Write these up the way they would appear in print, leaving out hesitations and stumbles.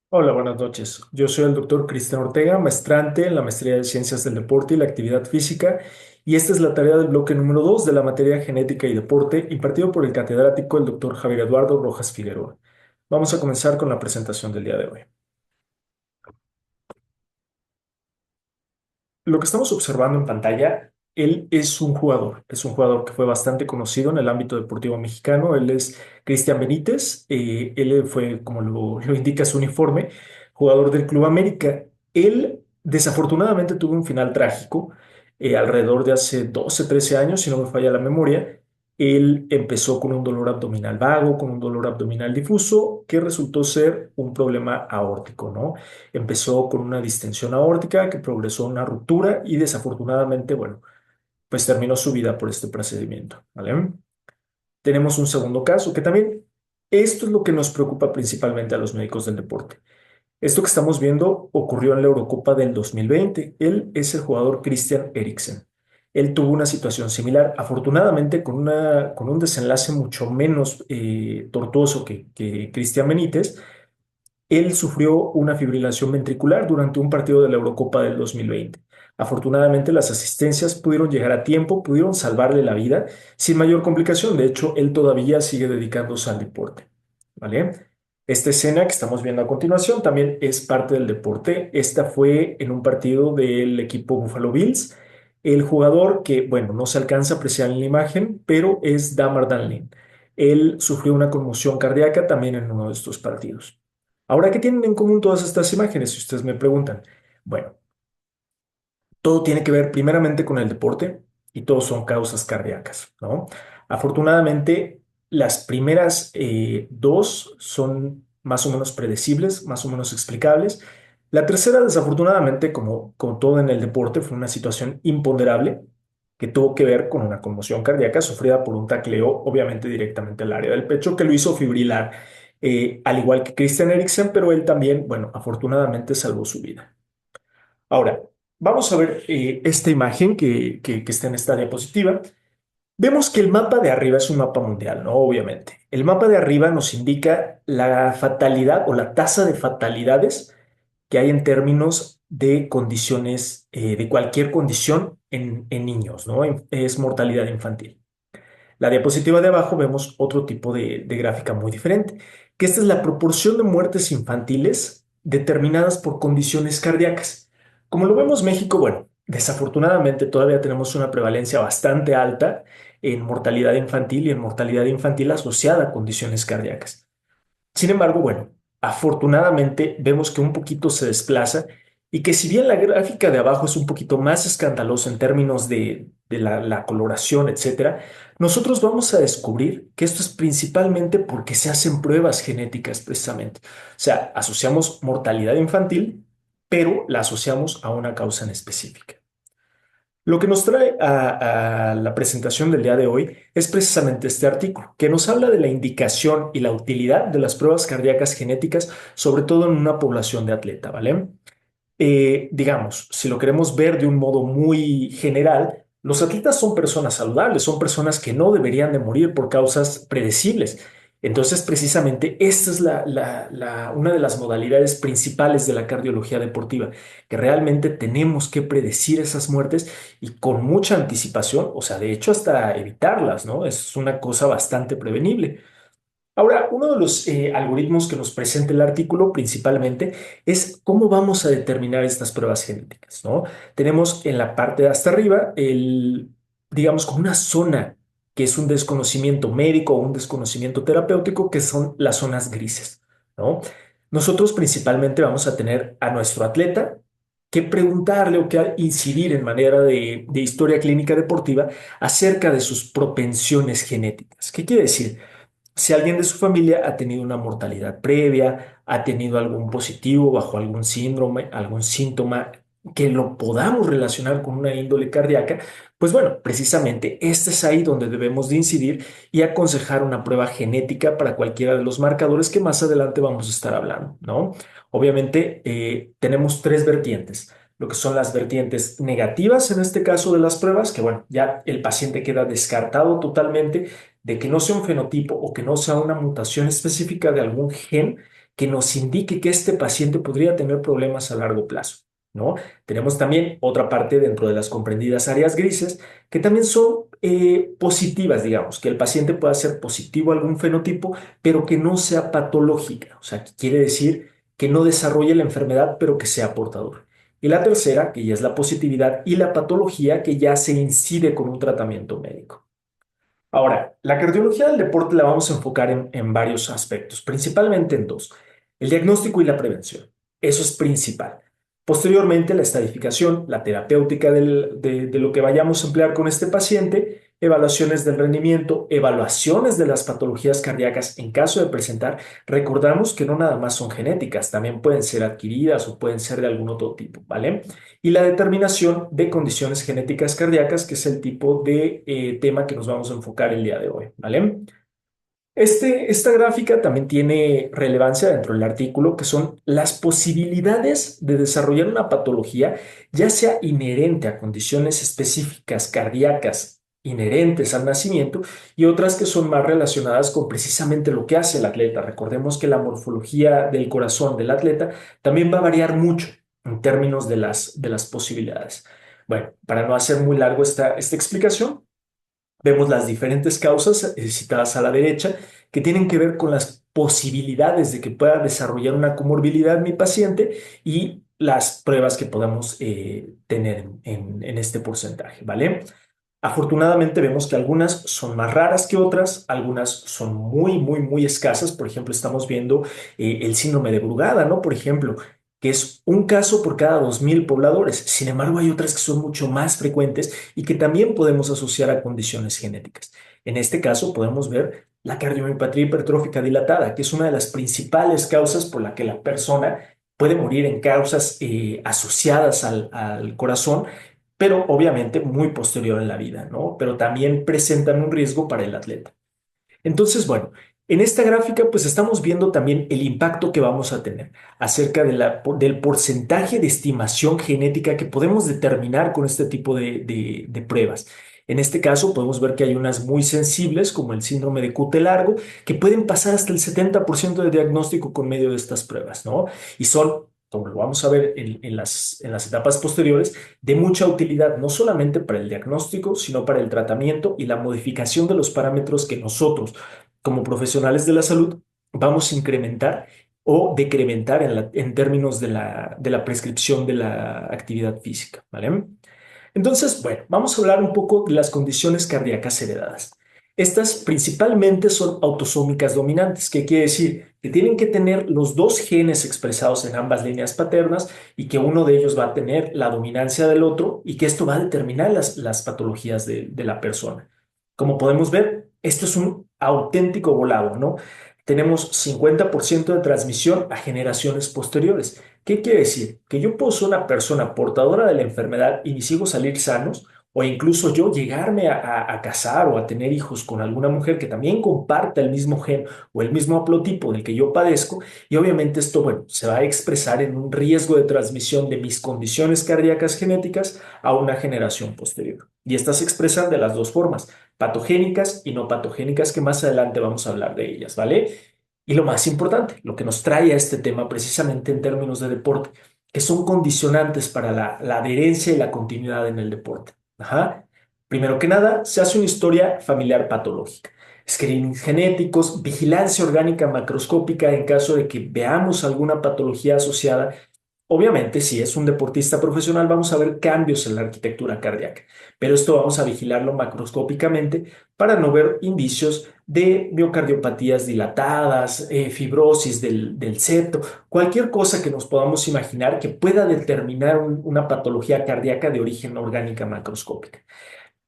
Hola, buenas noches. Yo soy el doctor Cristian Ortega, maestrante en la Maestría de Ciencias del Deporte y la Actividad Física, y esta es la tarea del bloque número 2 de la materia Genética y Deporte, impartido por el catedrático el doctor Javier Eduardo Rojas Figueroa. Vamos a comenzar con la presentación del día de hoy. Lo que estamos observando en pantalla, él es un jugador que fue bastante conocido en el ámbito deportivo mexicano. Él es Cristian Benítez. Él fue, como lo indica su uniforme, jugador del Club América. Él desafortunadamente tuvo un final trágico alrededor de hace 12, 13 años, si no me falla la memoria. Él empezó con un dolor abdominal vago, con un dolor abdominal difuso, que resultó ser un problema aórtico, ¿no? Empezó con una distensión aórtica que progresó a una ruptura y desafortunadamente, bueno, pues terminó su vida por este procedimiento, ¿vale? Tenemos un segundo caso que también, esto es lo que nos preocupa principalmente a los médicos del deporte. Esto que estamos viendo ocurrió en la Eurocopa del 2020. Él es el jugador Christian Eriksen. Él tuvo una situación similar, afortunadamente con un desenlace mucho menos tortuoso que Cristian Benítez. Él sufrió una fibrilación ventricular durante un partido de la Eurocopa del 2020. Afortunadamente, las asistencias pudieron llegar a tiempo, pudieron salvarle la vida sin mayor complicación. De hecho, él todavía sigue dedicándose al deporte. ¿Vale? Esta escena que estamos viendo a continuación también es parte del deporte. Esta fue en un partido del equipo Buffalo Bills. El jugador que, bueno, no se alcanza a apreciar en la imagen, pero es Damar Hamlin. Él sufrió una conmoción cardíaca también en uno de estos partidos. Ahora, ¿qué tienen en común todas estas imágenes? Si ustedes me preguntan. Bueno, todo tiene que ver primeramente con el deporte y todos son causas cardíacas, ¿no? Afortunadamente, las primeras dos son más o menos predecibles, más o menos explicables. La tercera, desafortunadamente, como todo en el deporte, fue una situación imponderable que tuvo que ver con una conmoción cardíaca sufrida por un tacleo, obviamente directamente al área del pecho, que lo hizo fibrilar, al igual que Christian Eriksen, pero él también, bueno, afortunadamente salvó su vida. Ahora, vamos a ver esta imagen que está en esta diapositiva. Vemos que el mapa de arriba es un mapa mundial, ¿no? Obviamente. El mapa de arriba nos indica la fatalidad o la tasa de fatalidades que hay en términos de condiciones, de cualquier condición en niños, ¿no? Es mortalidad infantil. La diapositiva de abajo vemos otro tipo de gráfica muy diferente, que esta es la proporción de muertes infantiles determinadas por condiciones cardíacas. Como lo vemos México, bueno, desafortunadamente todavía tenemos una prevalencia bastante alta en mortalidad infantil y en mortalidad infantil asociada a condiciones cardíacas. Sin embargo, bueno, afortunadamente vemos que un poquito se desplaza y que si bien la gráfica de abajo es un poquito más escandalosa en términos de la coloración, etcétera, nosotros vamos a descubrir que esto es principalmente porque se hacen pruebas genéticas precisamente. O sea, asociamos mortalidad infantil, pero la asociamos a una causa en específica. Lo que nos trae a la presentación del día de hoy es precisamente este artículo, que nos habla de la indicación y la utilidad de las pruebas cardíacas genéticas, sobre todo en una población de atleta, ¿vale? Digamos, si lo queremos ver de un modo muy general, los atletas son personas saludables, son personas que no deberían de morir por causas predecibles. Entonces, precisamente, esta es una de las modalidades principales de la cardiología deportiva, que realmente tenemos que predecir esas muertes y con mucha anticipación, o sea, de hecho, hasta evitarlas, ¿no? Es una cosa bastante prevenible. Ahora, uno de los algoritmos que nos presenta el artículo principalmente es cómo vamos a determinar estas pruebas genéticas, ¿no? Tenemos en la parte de hasta arriba digamos, como una zona que es un desconocimiento médico o un desconocimiento terapéutico, que son las zonas grises, ¿no? Nosotros principalmente vamos a tener a nuestro atleta que preguntarle o que incidir en manera de historia clínica deportiva acerca de sus propensiones genéticas. ¿Qué quiere decir? Si alguien de su familia ha tenido una mortalidad previa, ha tenido algún positivo bajo algún síndrome, algún síntoma que lo podamos relacionar con una índole cardíaca, pues bueno, precisamente este es ahí donde debemos de incidir y aconsejar una prueba genética para cualquiera de los marcadores que más adelante vamos a estar hablando, ¿no? Obviamente tenemos tres vertientes. Lo que son las vertientes negativas en este caso de las pruebas, que bueno, ya el paciente queda descartado totalmente de que no sea un fenotipo o que no sea una mutación específica de algún gen que nos indique que este paciente podría tener problemas a largo plazo, ¿no? Tenemos también otra parte dentro de las comprendidas áreas grises que también son positivas, digamos, que el paciente pueda ser positivo a algún fenotipo, pero que no sea patológica, o sea, que quiere decir que no desarrolle la enfermedad, pero que sea portador. Y la tercera, que ya es la positividad y la patología, que ya se incide con un tratamiento médico. Ahora, la cardiología del deporte la vamos a enfocar en varios aspectos, principalmente en dos, el diagnóstico y la prevención. Eso es principal. Posteriormente, la estadificación, la terapéutica de lo que vayamos a emplear con este paciente, evaluaciones del rendimiento, evaluaciones de las patologías cardíacas en caso de presentar. Recordamos que no nada más son genéticas, también pueden ser adquiridas o pueden ser de algún otro tipo, ¿vale? Y la determinación de condiciones genéticas cardíacas, que es el tipo de tema que nos vamos a enfocar el día de hoy, ¿vale? Esta gráfica también tiene relevancia dentro del artículo, que son las posibilidades de desarrollar una patología, ya sea inherente a condiciones específicas cardíacas inherentes al nacimiento y otras que son más relacionadas con precisamente lo que hace el atleta. Recordemos que la morfología del corazón del atleta también va a variar mucho en términos de las posibilidades. Bueno, para no hacer muy largo esta explicación, vemos las diferentes causas citadas a la derecha que tienen que ver con las posibilidades de que pueda desarrollar una comorbilidad mi paciente y las pruebas que podamos tener en este porcentaje, ¿vale? Afortunadamente vemos que algunas son más raras que otras, algunas son muy escasas. Por ejemplo, estamos viendo el síndrome de Brugada, ¿no? Por ejemplo, que es un caso por cada 2.000 pobladores. Sin embargo, hay otras que son mucho más frecuentes y que también podemos asociar a condiciones genéticas. En este caso, podemos ver la cardiomiopatía hipertrófica dilatada, que es una de las principales causas por la que la persona puede morir en causas asociadas al corazón, pero obviamente muy posterior en la vida, ¿no? Pero también presentan un riesgo para el atleta. Entonces, bueno, en esta gráfica pues estamos viendo también el impacto que vamos a tener acerca del porcentaje de estimación genética que podemos determinar con este tipo de pruebas. En este caso podemos ver que hay unas muy sensibles como el síndrome de Cute largo que pueden pasar hasta el 70% de diagnóstico con medio de estas pruebas, ¿no? Y son, como lo vamos a ver en las etapas posteriores, de mucha utilidad, no solamente para el diagnóstico, sino para el tratamiento y la modificación de los parámetros que nosotros, como profesionales de la salud, vamos a incrementar o decrementar en términos de la prescripción de la actividad física, ¿vale? Entonces, bueno, vamos a hablar un poco de las condiciones cardíacas heredadas. Estas principalmente son autosómicas dominantes. ¿Qué quiere decir? Que tienen que tener los dos genes expresados en ambas líneas paternas y que uno de ellos va a tener la dominancia del otro y que esto va a determinar las patologías de la persona. Como podemos ver, esto es un auténtico volado, ¿no? Tenemos 50% de transmisión a generaciones posteriores. ¿Qué quiere decir? Que yo puedo ser una persona portadora de la enfermedad y mis hijos salir sanos, o incluso yo llegarme a casar o a tener hijos con alguna mujer que también comparta el mismo gen o el mismo haplotipo del que yo padezco, y obviamente esto, bueno, se va a expresar en un riesgo de transmisión de mis condiciones cardíacas genéticas a una generación posterior. Y estas se expresan de las dos formas, patogénicas y no patogénicas, que más adelante vamos a hablar de ellas, ¿vale? Y lo más importante, lo que nos trae a este tema precisamente en términos de deporte, que son condicionantes para la adherencia y la continuidad en el deporte. Ajá. Primero que nada, se hace una historia familiar patológica, screenings genéticos, vigilancia orgánica macroscópica en caso de que veamos alguna patología asociada. Obviamente, si es un deportista profesional, vamos a ver cambios en la arquitectura cardíaca, pero esto vamos a vigilarlo macroscópicamente para no ver indicios de miocardiopatías dilatadas, fibrosis del septo, cualquier cosa que nos podamos imaginar que pueda determinar una patología cardíaca de origen orgánica macroscópica.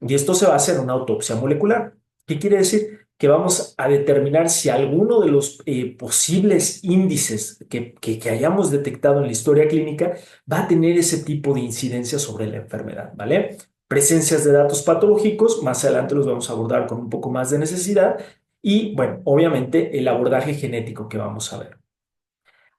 Y esto se basa en una autopsia molecular. ¿Qué quiere decir? Que vamos a determinar si alguno de los posibles índices que hayamos detectado en la historia clínica va a tener ese tipo de incidencia sobre la enfermedad, ¿vale? Presencias de datos patológicos, más adelante los vamos a abordar con un poco más de necesidad. Y, bueno, obviamente el abordaje genético que vamos a ver.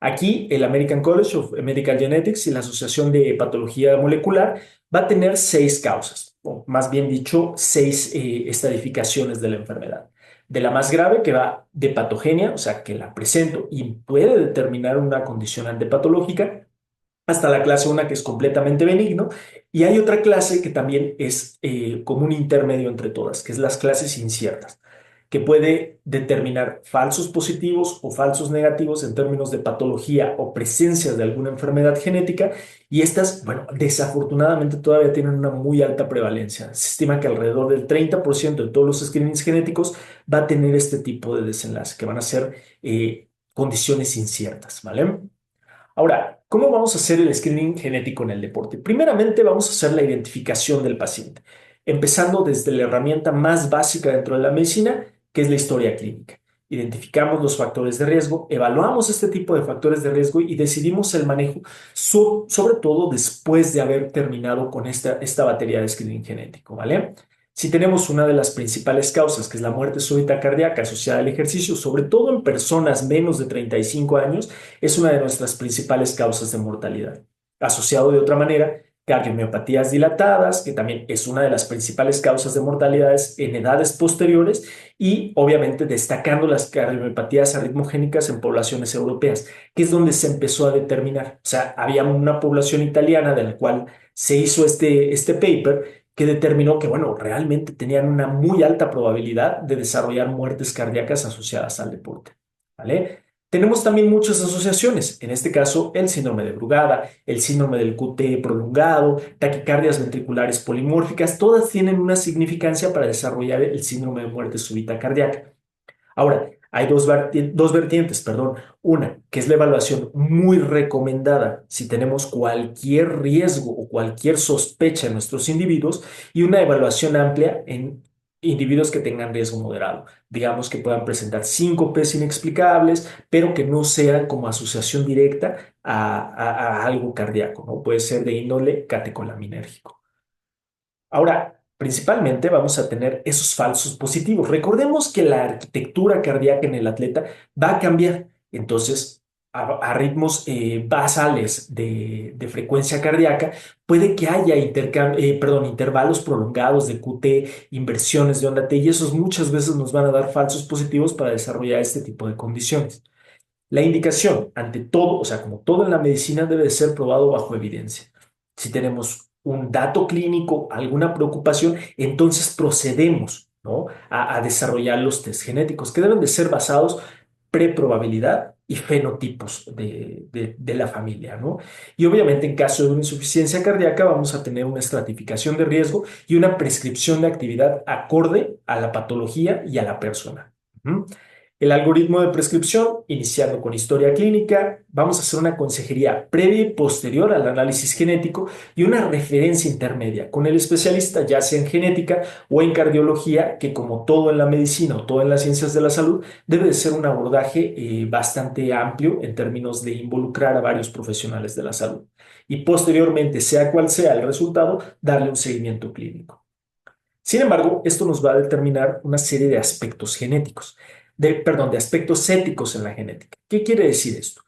Aquí, el American College of Medical Genetics y la Asociación de Patología Molecular va a tener 6 causas, o más bien dicho, 6 estadificaciones de la enfermedad. de la más grave que va de patogenia, o sea, que la presento y puede determinar una condicionante patológica, hasta la clase 1 que es completamente benigno, y hay otra clase que también es como un intermedio entre todas, que es las clases inciertas, que puede determinar falsos positivos o falsos negativos en términos de patología o presencia de alguna enfermedad genética, y estas, bueno, desafortunadamente todavía tienen una muy alta prevalencia. Se estima que alrededor del 30% de todos los screenings genéticos va a tener este tipo de desenlace, que van a ser condiciones inciertas, ¿vale? Ahora, ¿cómo vamos a hacer el screening genético en el deporte? Primeramente, vamos a hacer la identificación del paciente, empezando desde la herramienta más básica dentro de la medicina, que es la historia clínica. Identificamos los factores de riesgo, evaluamos este tipo de factores de riesgo y decidimos el manejo, sobre todo después de haber terminado con esta batería de screening genético, ¿vale? Si tenemos una de las principales causas, que es la muerte súbita cardíaca asociada al ejercicio, sobre todo en personas menos de 35 años, es una de nuestras principales causas de mortalidad. Asociado de otra manera, cardiomiopatías dilatadas, que también es una de las principales causas de mortalidades en edades posteriores, y obviamente destacando las cardiomiopatías arritmogénicas en poblaciones europeas, que es donde se empezó a determinar. O sea, había una población italiana de la cual se hizo este paper que determinó que, bueno, realmente tenían una muy alta probabilidad de desarrollar muertes cardíacas asociadas al deporte, ¿vale? Tenemos también muchas asociaciones, en este caso el síndrome de Brugada, el síndrome del QT prolongado, taquicardias ventriculares polimórficas, todas tienen una significancia para desarrollar el síndrome de muerte súbita cardíaca. Ahora, hay dos vertientes, perdón. Una, que es la evaluación muy recomendada si tenemos cualquier riesgo o cualquier sospecha en nuestros individuos, y una evaluación amplia en individuos que tengan riesgo moderado. Digamos que puedan presentar síncopes inexplicables, pero que no sean como asociación directa a algo cardíaco, ¿no? Puede ser de índole catecolaminérgico. Ahora, principalmente vamos a tener esos falsos positivos. Recordemos que la arquitectura cardíaca en el atleta va a cambiar. Entonces, a ritmos basales de frecuencia cardíaca, puede que haya intervalos prolongados de QT, inversiones de onda T, y esos muchas veces nos van a dar falsos positivos para desarrollar este tipo de condiciones. La indicación, ante todo, o sea, como todo en la medicina, debe de ser probado bajo evidencia. Si tenemos un dato clínico, alguna preocupación, entonces procedemos, ¿no? a desarrollar los test genéticos, que deben de ser basados preprobabilidad y fenotipos de la familia, ¿no? Y obviamente en caso de una insuficiencia cardíaca vamos a tener una estratificación de riesgo y una prescripción de actividad acorde a la patología y a la persona. ¿Mm? El algoritmo de prescripción, iniciando con historia clínica, vamos a hacer una consejería previa y posterior al análisis genético y una referencia intermedia con el especialista, ya sea en genética o en cardiología, que como todo en la medicina o todo en las ciencias de la salud, debe de ser un abordaje bastante amplio en términos de involucrar a varios profesionales de la salud. Y posteriormente, sea cual sea el resultado, darle un seguimiento clínico. Sin embargo, esto nos va a determinar una serie de aspectos genéticos, perdón, de aspectos éticos en la genética. ¿Qué quiere decir esto?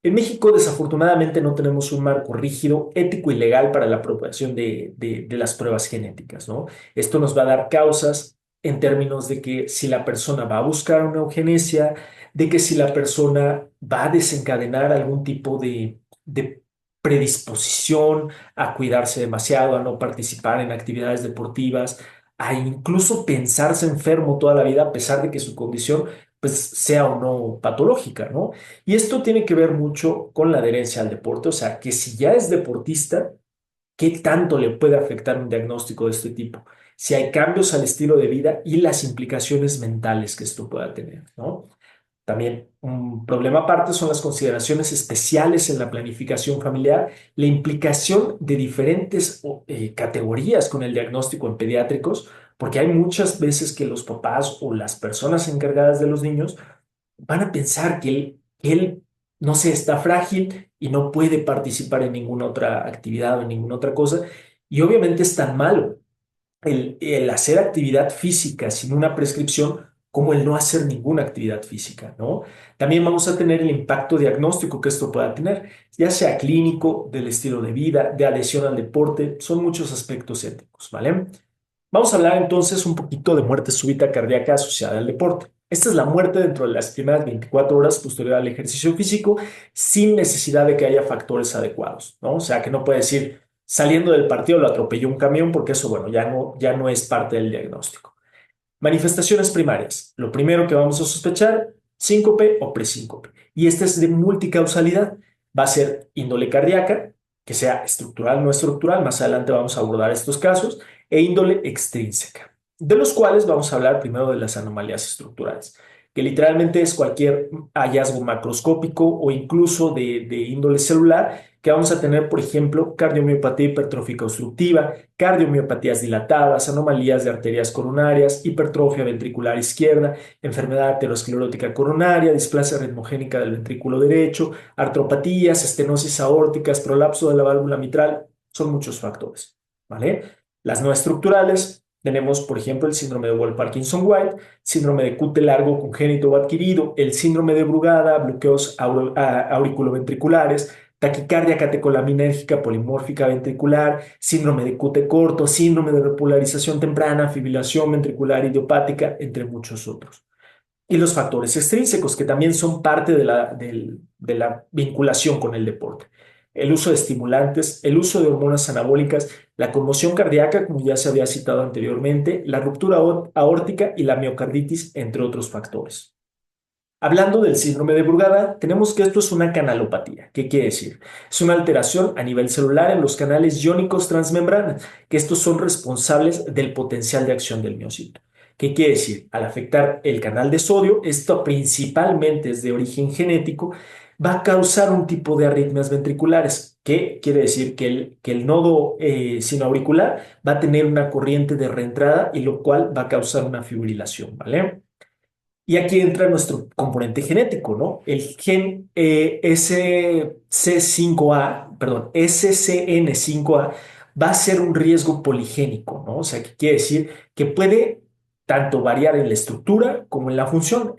En México, desafortunadamente, no tenemos un marco rígido, ético y legal para la aprobación de las pruebas genéticas, ¿no? Esto nos va a dar causas en términos de que si la persona va a buscar una eugenesia, de que si la persona va a desencadenar algún tipo de predisposición a cuidarse demasiado, a no participar en actividades deportivas, a incluso pensarse enfermo toda la vida a pesar de que su condición pues sea o no patológica, ¿no? Y esto tiene que ver mucho con la adherencia al deporte, o sea, que si ya es deportista, ¿qué tanto le puede afectar un diagnóstico de este tipo? Si hay cambios al estilo de vida y las implicaciones mentales que esto pueda tener, ¿no? También un problema aparte son las consideraciones especiales en la planificación familiar, la implicación de diferentes categorías con el diagnóstico en pediátricos, porque hay muchas veces que los papás o las personas encargadas de los niños van a pensar que él, no sé, está frágil y no puede participar en ninguna otra actividad o en ninguna otra cosa. Y obviamente es tan malo el hacer actividad física sin una prescripción como el no hacer ninguna actividad física, ¿no? También vamos a tener el impacto diagnóstico que esto pueda tener, ya sea clínico, del estilo de vida, de adhesión al deporte, son muchos aspectos éticos, ¿vale? Vamos a hablar entonces un poquito de muerte súbita cardíaca asociada al deporte. Esta es la muerte dentro de las primeras 24 horas posterior al ejercicio físico sin necesidad de que haya factores adecuados, ¿no? O sea, que no puede decir saliendo del partido lo atropelló un camión porque eso, bueno, ya no es parte del diagnóstico. Manifestaciones primarias. Lo primero que vamos a sospechar, síncope o presíncope. Y este es de multicausalidad. Va a ser índole cardíaca, que sea estructural, no estructural. Más adelante vamos a abordar estos casos. E índole extrínseca, de los cuales vamos a hablar primero de las anomalías estructurales, que literalmente es cualquier hallazgo macroscópico o incluso de índole celular, que vamos a tener, por ejemplo, cardiomiopatía hipertrófica obstructiva, cardiomiopatías dilatadas, anomalías de arterias coronarias, hipertrofia ventricular izquierda, enfermedad aterosclerótica coronaria, displasia ritmogénica del ventrículo derecho, artropatías, estenosis aórticas, prolapso de la válvula mitral, son muchos factores, ¿vale? Las no estructurales, tenemos, por ejemplo, el síndrome de Wolff-Parkinson-White, síndrome de QT largo congénito o adquirido, el síndrome de Brugada, bloqueos auriculoventriculares, taquicardia catecolaminérgica polimórfica ventricular, síndrome de QT corto, síndrome de repolarización temprana, fibrilación ventricular idiopática, entre muchos otros. Y los factores extrínsecos, que también son parte de la vinculación con el deporte. El uso de estimulantes, el uso de hormonas anabólicas, la conmoción cardíaca, como ya se había citado anteriormente, la ruptura aórtica y la miocarditis, entre otros factores. Hablando del síndrome de Brugada, tenemos que esto es una canalopatía. ¿Qué quiere decir? Es una alteración a nivel celular en los canales iónicos transmembrana, que estos son responsables del potencial de acción del miocito. ¿Qué quiere decir? Al afectar el canal de sodio, esto principalmente es de origen genético, va a causar un tipo de arritmias ventriculares. ¿Qué quiere decir? Que el nodo sinoauricular va a tener una corriente de reentrada y lo cual va a causar una fibrilación, ¿vale? Y aquí entra nuestro componente genético, ¿no? El gen SC5A, perdón, SCN5A va a ser un riesgo poligénico, ¿no? O sea, que quiere decir que puede tanto variar en la estructura como en la función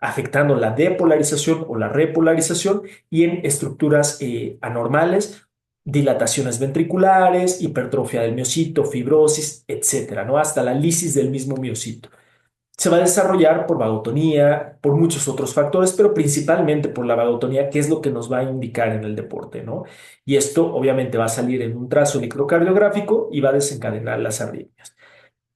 afectando la depolarización o la repolarización y en estructuras anormales, dilataciones ventriculares, hipertrofia del miocito, fibrosis, etcétera, ¿no? Hasta la lisis del mismo miocito. Se va a desarrollar por vagotonía, por muchos otros factores, pero principalmente por la vagotonía, que es lo que nos va a indicar en el deporte, ¿no? Y esto obviamente va a salir en un trazo electrocardiográfico y va a desencadenar las arritmias.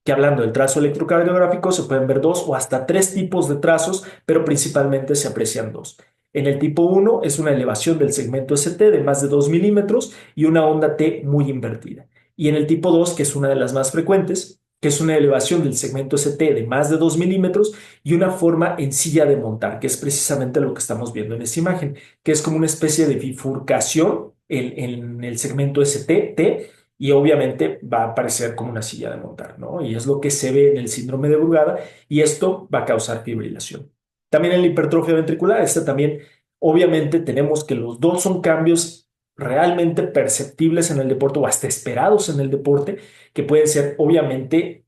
Que hablando del trazo electrocardiográfico, se pueden ver dos o hasta tres tipos de trazos, pero principalmente se aprecian dos. En el tipo uno es una elevación del segmento ST de más de 2 milímetros y una onda T muy invertida. Y en el tipo 2, que es una de las más frecuentes, que es una elevación del segmento ST de más de 2 milímetros y una forma en silla de montar, que es precisamente lo que estamos viendo en esta imagen, que es como una especie de bifurcación en el segmento ST, T, y obviamente va a aparecer como una silla de montar, ¿no? Y es lo que se ve en el síndrome de Brugada y esto va a causar fibrilación. También en la hipertrofia ventricular, esta también, obviamente tenemos que los dos son cambios realmente perceptibles en el deporte o hasta esperados en el deporte, que pueden ser obviamente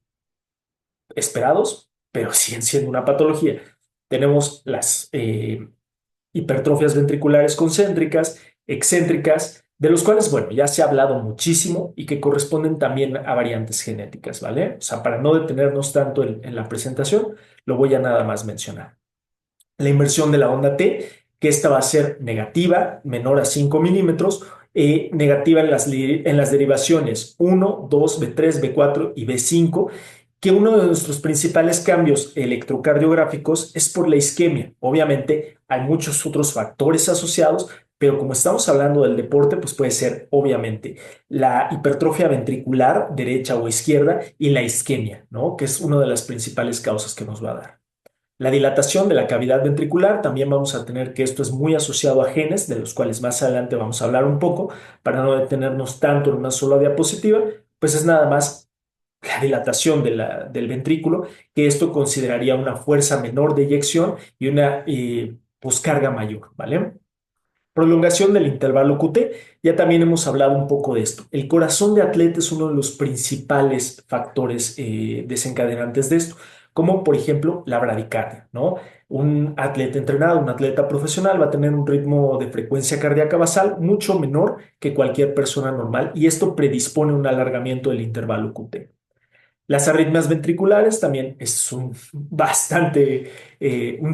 esperados, pero siguen siendo una patología. Tenemos las hipertrofias ventriculares concéntricas, excéntricas, de los cuales, bueno, ya se ha hablado muchísimo y que corresponden también a variantes genéticas, ¿vale? O sea, para no detenernos tanto en la presentación, lo voy a nada más mencionar. La inversión de la onda T, que esta va a ser negativa, menor a 5 milímetros, negativa en las derivaciones 1, 2, B3, B4 y B5, que uno de nuestros principales cambios electrocardiográficos es por la isquemia. Obviamente hay muchos otros factores asociados, pero como estamos hablando del deporte, pues puede ser obviamente la hipertrofia ventricular derecha o izquierda y la isquemia, ¿no? Que es una de las principales causas que nos va a dar. La dilatación de la cavidad ventricular, también vamos a tener que esto es muy asociado a genes, de los cuales más adelante vamos a hablar un poco, para no detenernos tanto en una sola diapositiva, pues es nada más la dilatación del ventrículo, que esto consideraría una fuerza menor de eyección y una pues, carga mayor, ¿vale? Prolongación del intervalo QT, ya también hemos hablado un poco de esto. El corazón de atleta es uno de los principales factores desencadenantes de esto, como por ejemplo la bradicardia, ¿no? Un atleta entrenado, un atleta profesional va a tener un ritmo de frecuencia cardíaca basal mucho menor que cualquier persona normal y esto predispone a un alargamiento del intervalo QT. Las arritmias ventriculares también es un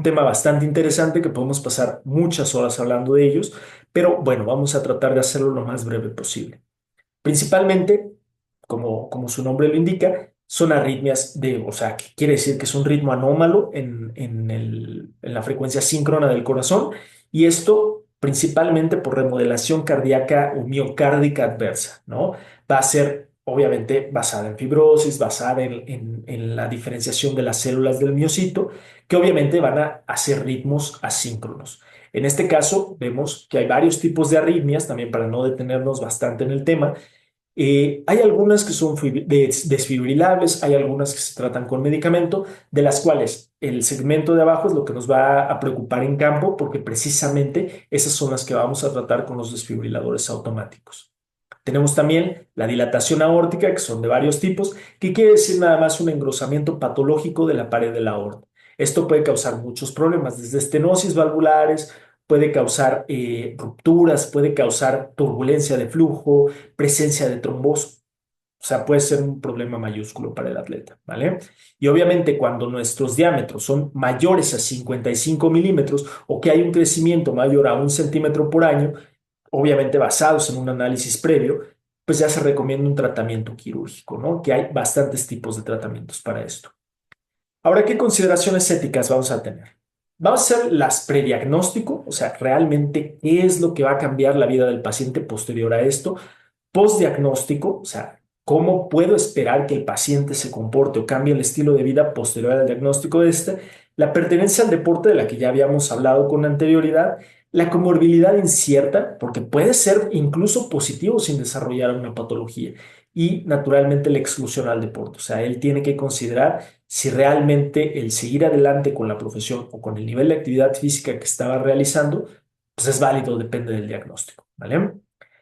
tema bastante interesante que podemos pasar muchas horas hablando de ellos, pero bueno, vamos a tratar de hacerlo lo más breve posible. Principalmente, como su nombre lo indica, son arritmias o sea, que quiere decir que es un ritmo anómalo en la frecuencia síncrona del corazón, y esto principalmente por remodelación cardíaca o miocárdica adversa, ¿no? Va a ser obviamente basada en fibrosis, basada en la diferenciación de las células del miocito, que obviamente van a hacer ritmos asíncronos. En este caso, vemos que hay varios tipos de arritmias, también para no detenernos bastante en el tema. Hay algunas que son desfibrilables, hay algunas que se tratan con medicamento, de las cuales el segmento de abajo es lo que nos va a preocupar en campo, porque precisamente esas son las que vamos a tratar con los desfibriladores automáticos. Tenemos también la dilatación aórtica, que son de varios tipos, que quiere decir nada más un engrosamiento patológico de la pared de la aorta. Esto puede causar muchos problemas, desde estenosis valvulares, puede causar rupturas, puede causar turbulencia de flujo, presencia de trombosis. O sea, puede ser un problema mayúsculo para el atleta, ¿vale? Y obviamente cuando nuestros diámetros son mayores a 55 milímetros o que hay un crecimiento mayor a 1 centímetro por año, obviamente basados en un análisis previo, pues ya se recomienda un tratamiento quirúrgico, ¿no? Que hay bastantes tipos de tratamientos para esto. Ahora, ¿qué consideraciones éticas vamos a tener? Vamos a hacer las prediagnóstico, o sea, realmente qué es lo que va a cambiar la vida del paciente posterior a esto. Postdiagnóstico, o sea, cómo puedo esperar que el paciente se comporte o cambie el estilo de vida posterior al diagnóstico de este, la pertenencia al deporte de la que ya habíamos hablado con anterioridad, la comorbilidad incierta, porque puede ser incluso positivo sin desarrollar una patología, y naturalmente la exclusión al deporte, o sea, él tiene que considerar si realmente el seguir adelante con la profesión o con el nivel de actividad física que estaba realizando, pues es válido, depende del diagnóstico, ¿vale?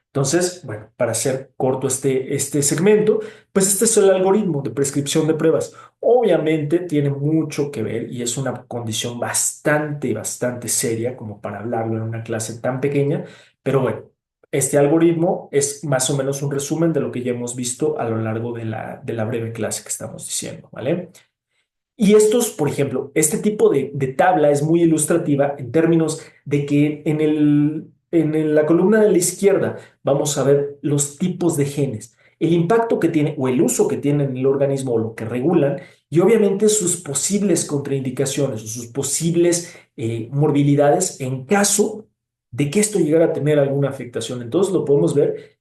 Entonces, bueno, para hacer corto este segmento, pues este es el algoritmo de prescripción de pruebas. Obviamente tiene mucho que ver y es una condición bastante seria como para hablarlo en una clase tan pequeña, pero bueno, este algoritmo es más o menos un resumen de lo que ya hemos visto a lo largo de la breve clase que estamos diciendo, ¿vale? Y estos, por ejemplo, este tipo de tabla es muy ilustrativa en términos de que la columna de la izquierda vamos a ver los tipos de genes, el impacto que tiene o el uso que tiene en el organismo o lo que regulan, y obviamente sus posibles contraindicaciones o sus posibles morbilidades en caso de que esto llegara a tener alguna afectación. Entonces lo podemos ver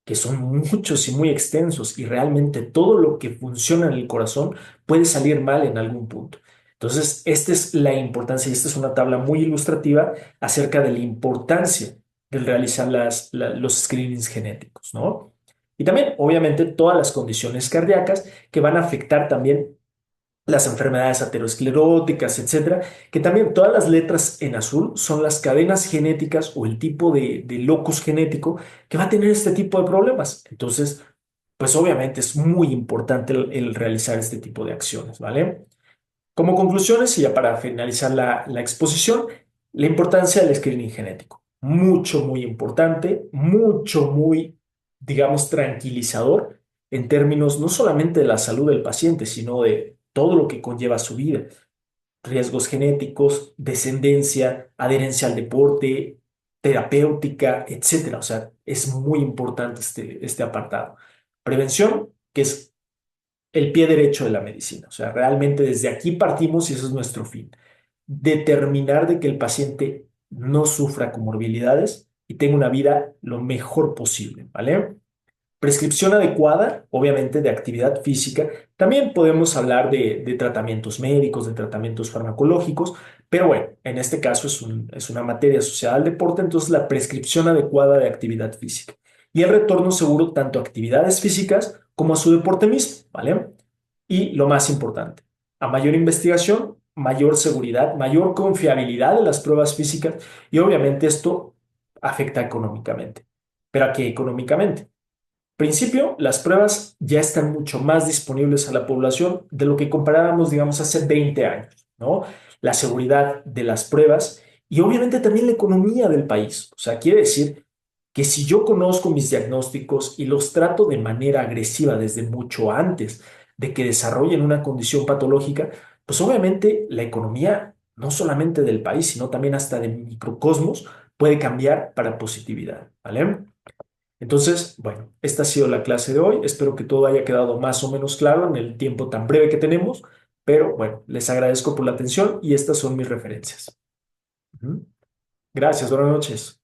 que son muchos y muy extensos, y realmente todo lo que funciona en el corazón puede salir mal en algún punto. Entonces, esta es la importancia, y esta es una tabla muy ilustrativa acerca de la importancia de realizar los screenings genéticos, ¿no? Y también, obviamente, todas las condiciones cardíacas que van a afectar también las enfermedades ateroscleróticas, etcétera, que también todas las letras en azul son las cadenas genéticas o el tipo de locus genético que va a tener este tipo de problemas. Entonces, pues obviamente es muy importante el realizar este tipo de acciones, ¿vale? Como conclusiones, y ya para finalizar la exposición, la importancia del screening genético. Mucho, muy importante, mucho, muy, digamos, tranquilizador en términos no solamente de la salud del paciente, sino de todo lo que conlleva su vida. Riesgos genéticos, descendencia, adherencia al deporte, terapéutica, etcétera. O sea, es muy importante este apartado. Prevención, que es el pie derecho de la medicina. O sea, realmente desde aquí partimos y eso es nuestro fin. Determinar de que el paciente no sufra comorbilidades y tenga una vida lo mejor posible, ¿vale? Prescripción adecuada, obviamente, de actividad física. También podemos hablar de tratamientos médicos, de tratamientos farmacológicos, pero bueno, en este caso es una materia asociada al deporte, entonces la prescripción adecuada de actividad física. Y el retorno seguro tanto a actividades físicas como a su deporte mismo, ¿vale? Y lo más importante, a mayor investigación, mayor seguridad, mayor confiabilidad de las pruebas físicas, y obviamente esto afecta económicamente. ¿Pero a qué económicamente? Principio, las pruebas ya están mucho más disponibles a la población de lo que comparábamos, digamos, hace 20 años, ¿no? La seguridad de las pruebas y obviamente también la economía del país. O sea, quiere decir que si yo conozco mis diagnósticos y los trato de manera agresiva desde mucho antes de que desarrollen una condición patológica, pues obviamente la economía, no solamente del país, sino también hasta de microcosmos, puede cambiar para positividad, ¿vale? Entonces, bueno, esta ha sido la clase de hoy. Espero que todo haya quedado más o menos claro en el tiempo tan breve que tenemos, pero bueno, les agradezco por la atención y estas son mis referencias. Ujú. Gracias, buenas noches.